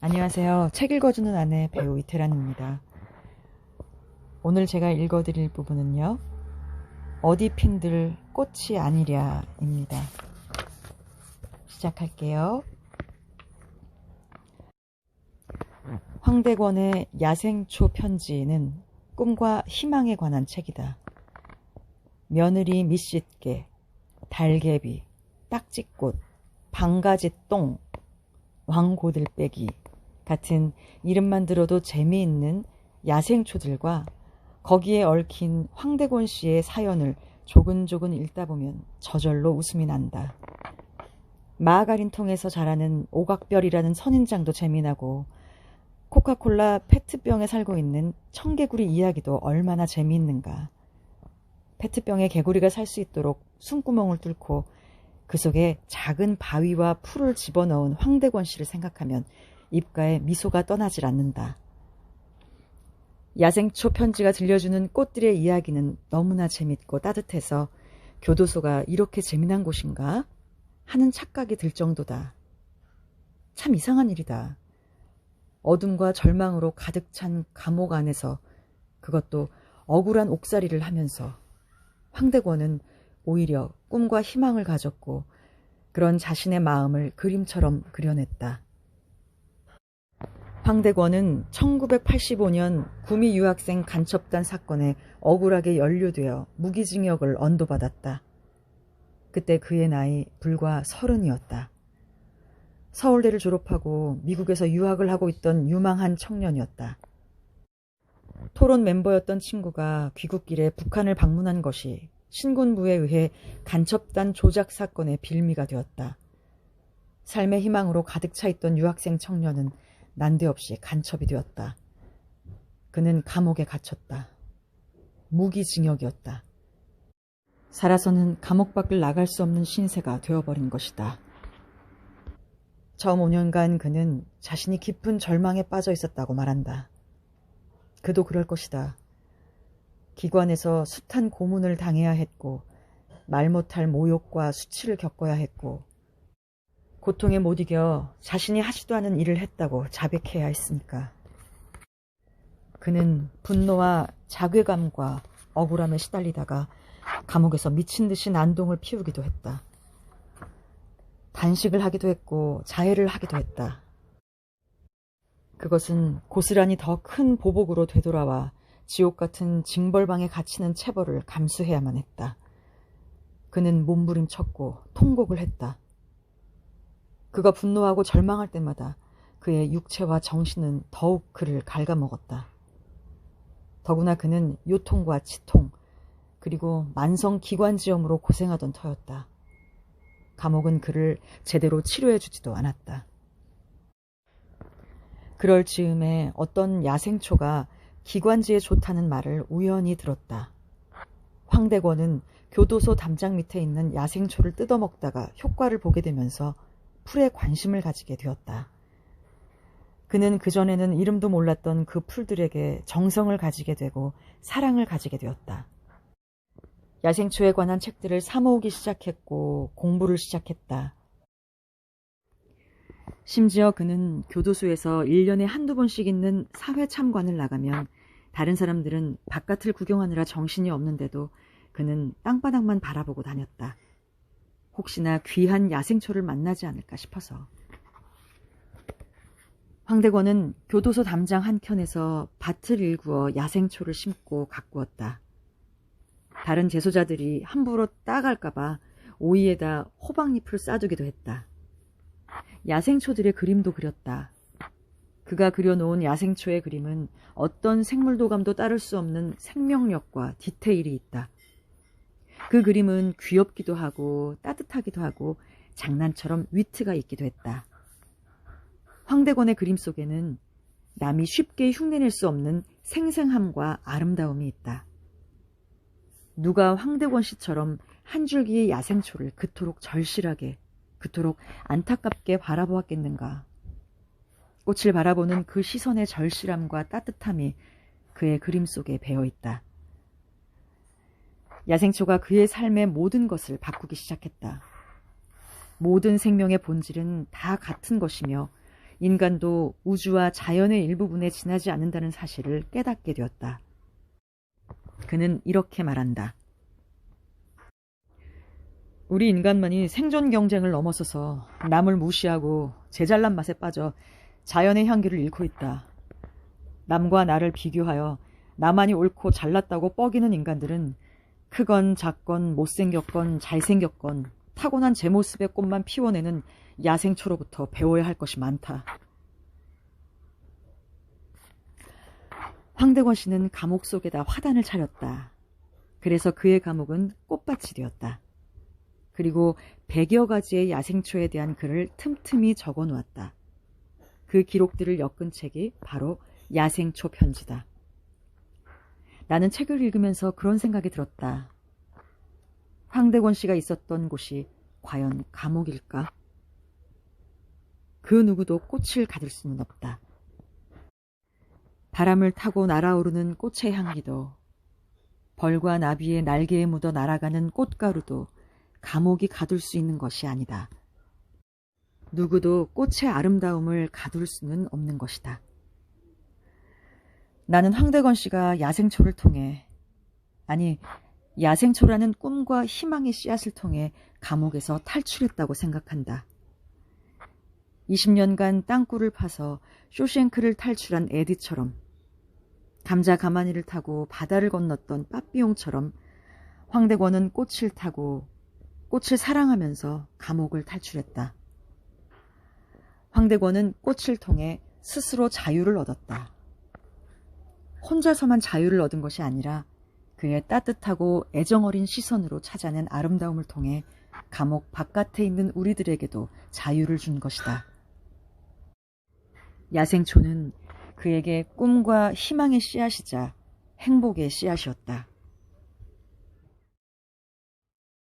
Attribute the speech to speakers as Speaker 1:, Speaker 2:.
Speaker 1: 안녕하세요. 책 읽어주는 아내 배우 이태란입니다. 오늘 제가 읽어드릴 부분은요. 어디 핀들 꽃이 아니랴 입니다. 시작할게요. 황대권의 야생초 편지는 꿈과 희망에 관한 책이다. 며느리 밑씻개, 달개비, 딱지꽃, 방가지똥, 왕고들빼기 같은 이름만 들어도 재미있는 야생초들과 거기에 얽힌 황대권 씨의 사연을 조근조근 읽다 보면 저절로 웃음이 난다. 마가린 통에서 자라는 오각별이라는 선인장도 재미나고 코카콜라 페트병에 살고 있는 청개구리 이야기도 얼마나 재미있는가. 페트병에 개구리가 살 수 있도록 숨구멍을 뚫고 그 속에 작은 바위와 풀을 집어넣은 황대권 씨를 생각하면 입가에 미소가 떠나질 않는다. 야생초 편지가 들려주는 꽃들의 이야기는 너무나 재밌고 따뜻해서 교도소가 이렇게 재미난 곳인가 하는 착각이 들 정도다. 참 이상한 일이다. 어둠과 절망으로 가득 찬 감옥 안에서, 그것도 억울한 옥살이를 하면서 황대권은 오히려 꿈과 희망을 가졌고 그런 자신의 마음을 그림처럼 그려냈다. 황대권은 1985년 구미 유학생 간첩단 사건에 억울하게 연루되어 무기징역을 언도받았다. 그때 그의 나이 불과 30이었다. 서울대를 졸업하고 미국에서 유학을 하고 있던 유망한 청년이었다. 토론 멤버였던 친구가 귀국길에 북한을 방문한 것이 신군부에 의해 간첩단 조작 사건의 빌미가 되었다. 삶의 희망으로 가득 차 있던 유학생 청년은 난데없이 간첩이 되었다. 그는 감옥에 갇혔다. 무기징역이었다. 살아서는 감옥 밖을 나갈 수 없는 신세가 되어버린 것이다. 처음 5년간 그는 자신이 깊은 절망에 빠져 있었다고 말한다. 그도 그럴 것이다. 기관에서 숱한 고문을 당해야 했고 말 못할 모욕과 수치를 겪어야 했고 고통에 못 이겨 자신이 하지도 않은 일을 했다고 자백해야 했으니까. 그는 분노와 자괴감과 억울함에 시달리다가 감옥에서 미친 듯이 난동을 피우기도 했다. 단식을 하기도 했고 자해를 하기도 했다. 그것은 고스란히 더 큰 보복으로 되돌아와 지옥 같은 징벌방에 갇히는 체벌을 감수해야만 했다. 그는 몸부림쳤고 통곡을 했다. 그가 분노하고 절망할 때마다 그의 육체와 정신은 더욱 그를 갉아먹었다. 더구나 그는 요통과 치통, 그리고 만성 기관지염으로 고생하던 터였다. 감옥은 그를 제대로 치료해주지도 않았다. 그럴 즈음에 어떤 야생초가 기관지에 좋다는 말을 우연히 들었다. 황대권은 교도소 담장 밑에 있는 야생초를 뜯어먹다가 효과를 보게 되면서 풀에 관심을 가지게 되었다. 그는 그전에는 이름도 몰랐던 그 풀들에게 정성을 가지게 되고 사랑을 가지게 되었다. 야생초에 관한 책들을 사 모으기 시작했고 공부를 시작했다. 심지어 그는 교도소에서 1년에 한두 번씩 있는 사회 참관을 나가면 다른 사람들은 바깥을 구경하느라 정신이 없는데도 그는 땅바닥만 바라보고 다녔다. 혹시나 귀한 야생초를 만나지 않을까 싶어서. 황대권은 교도소 담장 한켠에서 밭을 일구어 야생초를 심고 가꾸었다. 다른 재소자들이 함부로 따갈까봐 오이에다 호박잎을 싸두기도 했다. 야생초들의 그림도 그렸다. 그가 그려놓은 야생초의 그림은 어떤 생물도감도 따를 수 없는 생명력과 디테일이 있다. 그 그림은 귀엽기도 하고 따뜻하기도 하고 장난처럼 위트가 있기도 했다. 황대권의 그림 속에는 남이 쉽게 흉내낼 수 없는 생생함과 아름다움이 있다. 누가 황대권 씨처럼 한 줄기의 야생초를 그토록 절실하게, 그토록 안타깝게 바라보았겠는가. 꽃을 바라보는 그 시선의 절실함과 따뜻함이 그의 그림 속에 배어있다. 야생초가 그의 삶의 모든 것을 바꾸기 시작했다. 모든 생명의 본질은 다 같은 것이며 인간도 우주와 자연의 일부분에 지나지 않는다는 사실을 깨닫게 되었다. 그는 이렇게 말한다. 우리 인간만이 생존 경쟁을 넘어서서 남을 무시하고 제잘난 맛에 빠져 자연의 향기를 잃고 있다. 남과 나를 비교하여 나만이 옳고 잘났다고 뻐기는 인간들은 크건 작건 못생겼건 잘생겼건 타고난 제 모습의 꽃만 피워내는 야생초로부터 배워야 할 것이 많다. 황대권 씨는 감옥 속에다 화단을 차렸다. 그래서 그의 감옥은 꽃밭이 되었다. 그리고 100여 가지의 야생초에 대한 글을 틈틈이 적어 놓았다. 그 기록들을 엮은 책이 바로 야생초 편지다. 나는 책을 읽으면서 그런 생각이 들었다. 황대권 씨가 있었던 곳이 과연 감옥일까? 그 누구도 꽃을 가둘 수는 없다. 바람을 타고 날아오르는 꽃의 향기도, 벌과 나비의 날개에 묻어 날아가는 꽃가루도 감옥이 가둘 수 있는 것이 아니다. 누구도 꽃의 아름다움을 가둘 수는 없는 것이다. 나는 황대권 씨가 야생초를 통해, 아니 야생초라는 꿈과 희망의 씨앗을 통해 감옥에서 탈출했다고 생각한다. 20년간 땅굴을 파서 쇼생크를 탈출한 에디처럼, 감자 가마니를 타고 바다를 건넜던 빠삐용처럼 황대권은 꽃을 타고 꽃을 사랑하면서 감옥을 탈출했다. 황대권은 꽃을 통해 스스로 자유를 얻었다. 혼자서만 자유를 얻은 것이 아니라 그의 따뜻하고 애정어린 시선으로 찾아낸 아름다움을 통해 감옥 바깥에 있는 우리들에게도 자유를 준 것이다. 야생초는 그에게 꿈과 희망의 씨앗이자 행복의 씨앗이었다.